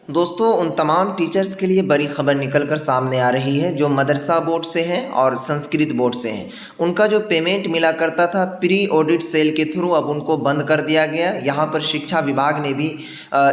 दोस्तों उन तमाम टीचर्स के लिए बड़ी खबर निकल कर सामने आ रही है जो मदरसा बोर्ड से हैं और संस्कृत बोर्ड से हैं। उनका जो पेमेंट मिला करता था प्री ऑडिट सेल के थ्रू अब उनको बंद कर दिया गया। यहाँ पर शिक्षा विभाग ने भी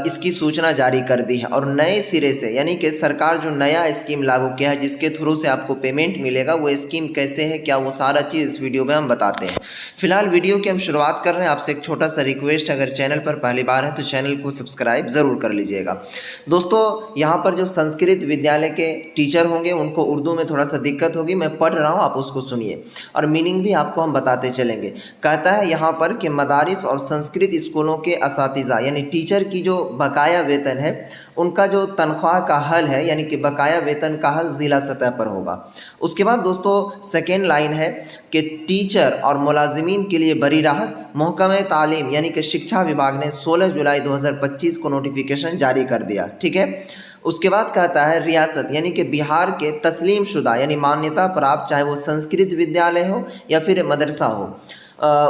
इसकी सूचना जारी कर दी है और नए सिरे से यानी कि सरकार जो नया स्कीम लागू किया है जिसके थ्रू से आपको पेमेंट मिलेगा, वो स्कीम कैसे है, क्या वो सारा चीज़ इस वीडियो में हम बताते हैं। फिलहाल वीडियो की हम शुरुआत कर रहे हैं। आपसे एक छोटा सा रिक्वेस्ट, अगर चैनल पर पहली बार है तो चैनल को सब्सक्राइब ज़रूर कर लीजिएगा। दोस्तों यहाँ पर जो संस्कृत विद्यालय के टीचर होंगे उनको उर्दू में थोड़ा सा दिक्कत होगी, मैं पढ़ रहा हूँ, आप उसको सुनिए और मीनिंग भी आपको हम बताते चलेंगे। कहता है यहाँ पर कि मदारिस और संस्कृत स्कूलों के असातिज़ा यानी टीचर की जो बकाया वेतन है उनका जो तनख्वाह का हल है यानी कि बकाया वेतन का हल ज़िला सतह पर होगा। उसके बाद दोस्तों सेकेंड लाइन है कि टीचर और मुलाजिमीन के लिए बड़ी राहत, महकमे तालीम यानी कि शिक्षा विभाग ने 16 जुलाई 2025 को नोटिफिकेशन जारी कर दिया। ठीक है। उसके बाद कहता है रियासत यानी कि बिहार के तस्लीम शुदा यानी मान्यता प्राप्त, चाहे वो संस्कृत विद्यालय हो या फिर मदरसा हो,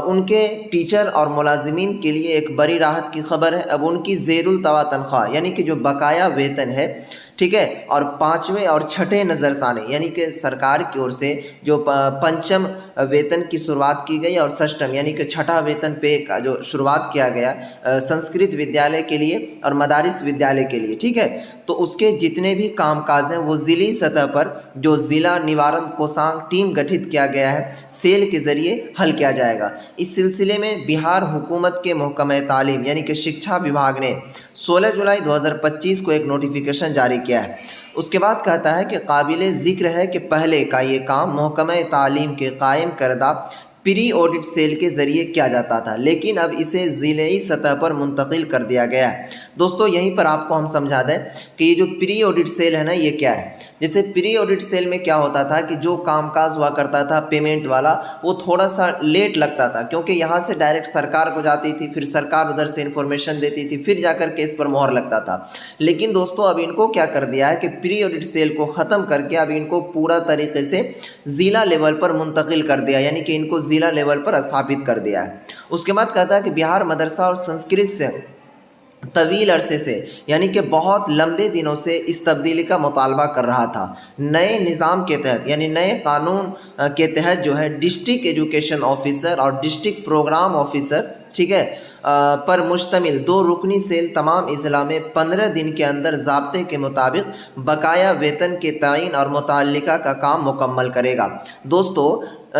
उनके टीचर और मुलाजिमीन के लिए एक बड़ी राहत की खबर है। अब उनकी ज़ेरुल तवा तनख्वाह यानी कि जो बकाया वेतन है, ठीक है, और पाँचवें और छठे नज़रसाने यानी कि सरकार की ओर से जो पंचम वेतन की शुरुआत की गई और षष्ठम यानी कि छठा वेतन पे का जो शुरुआत किया गया संस्कृत विद्यालय के लिए और मदारिस विद्यालय के लिए, ठीक है, तो उसके जितने भी कामकाज हैं वो ज़िली सतह पर जो ज़िला निवारण कोषांग टीम गठित किया गया है सेल के ज़रिए हल किया जाएगा। इस सिलसिले में बिहार हुकूमत के महकमे तालीम यानी कि शिक्षा विभाग ने 16 जुलाई 2025 को एक नोटिफिकेशन जारी किया है। उसके बाद कहता है कि काबिले ज़िक्र है कि पहले का ये काम महकमे तालीम के कायम करदा प्री ऑडिट सेल के ज़रिए किया जाता था, लेकिन अब इसे ज़िलेई सतह पर मुंतकिल कर दिया गया है। दोस्तों यहीं पर आपको हम समझा दें कि ये जो प्री ऑडिट सेल है ना, ये क्या है। जैसे प्री ऑडिट सेल में क्या होता था कि जो कामकाज हुआ करता था पेमेंट वाला वो थोड़ा सा लेट लगता था, क्योंकि यहाँ से डायरेक्ट सरकार को जाती थी, फिर सरकार उधर से इन्फॉर्मेशन देती थी, फिर जाकर केस पर मोहर लगता था। लेकिन दोस्तों अब इनको क्या कर दिया है कि प्री ऑडिट सेल को ख़त्म करके अब इनको पूरा तरीके से ज़िला लेवल पर मुंतकिल कर दिया, यानी कि इनको ज़िला लेवल पर स्थापित कर दिया है। उसके बाद कहता है कि बिहार मदरसा और संस्कृत से तवील अरसे से यानी कि बहुत लंबे दिनों से इस तब्दीली का मुतालबा कर रहा था। नए निज़ाम के तहत यानी नए कानून के तहत जो है डिस्ट्रिक्ट एजुकेशन ऑफिसर और डिस्ट्रिक्ट प्रोग्राम ऑफिसर, ठीक है, पर मुश्तमिल 2 रुकनी सेल तमाम अज़ला में 15 दिन के अंदर ज़ाब्ते के मुताबिक बकाया वेतन के तयन और मुताल्लिका का काम मुकम्मल करेगा। दोस्तों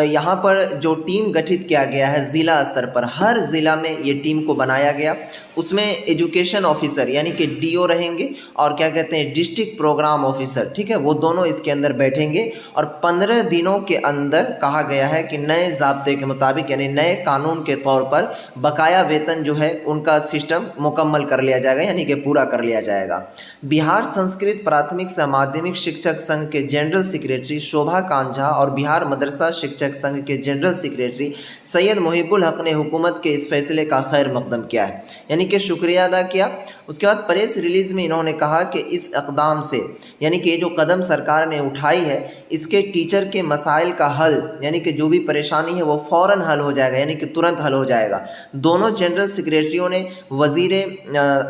यहाँ पर जो टीम गठित किया गया है ज़िला स्तर पर, हर ज़िला में ये टीम को बनाया गया, उसमें एजुकेशन ऑफिसर यानी कि डीओ रहेंगे और क्या कहते हैं डिस्ट्रिक्ट प्रोग्राम ऑफिसर, ठीक है, वो दोनों इसके अंदर बैठेंगे और 15 दिनों के अंदर कहा गया है कि नए ज़ाब्ते के मुताबिक यानी नए कानून के तौर पर बकाया वेतन जो है उनका सिस्टम मुकम्मल कर लिया जाएगा, यानी कि पूरा कर लिया जाएगा। बिहार संस्कृत प्राथमिक से माध्यमिक शिक्षक संघ के जनरल सेक्रेटरी शोभा कांझा और बिहार मदरसा शिक्षक संघ के जनरल सेक्रेटरी सैयद मुहिबुल हक ने हुकूमत के इस फैसले का खैर मकदम किया है, यानी कि शुक्रिया अदा किया। उसके बाद प्रेस रिलीज़ में इन्होंने कहा कि इस इक़दाम से यानी कि ये जो कदम सरकार ने उठाई है इसके टीचर के मसाइल का हल यानी कि जो भी परेशानी है वो फ़ौरन हल हो जाएगा, यानी कि तुरंत हल हो जाएगा। दोनों जनरल सेक्रेटरियों ने वज़ीर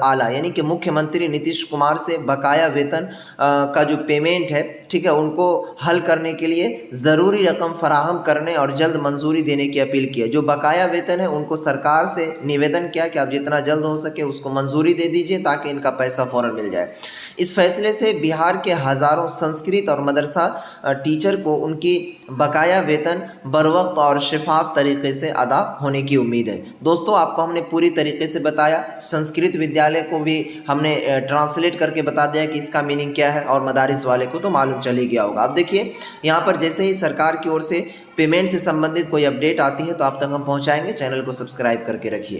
आला यानी कि मुख्यमंत्री नीतीश कुमार से बकाया वेतन का जो पेमेंट है, ठीक है, उनको हल करने के लिए ज़रूरी रकम फराहम करने और जल्द मंजूरी देने की अपील की है। जो बकाया वेतन है उनको सरकार से निवेदन किया कि आप जितना जल्द हो सके उसको मंजूरी दे दीजिए ताकि इनका पैसा फ़ौरन मिल जाए। इस फैसले से बिहार के हज़ारों संस्कृत और मदरसा टीचर को उनकी बकाया वेतन बरवक्त और शफाफ तरीके से अदा होने की उम्मीद है। दोस्तों आपको हमने पूरी तरीके से बताया, संस्कृत विद्यालय को भी हमने ट्रांसलेट करके बता दिया कि इसका मीनिंग क्या है और मदारिस वाले को तो मालूम चल ही गया होगा। अब देखिए यहाँ पर जैसे ही सरकार की ओर से पेमेंट से संबंधित कोई अपडेट आती है तो आप तक हम पहुँचाएँगे। चैनल को सब्सक्राइब करके रखिए।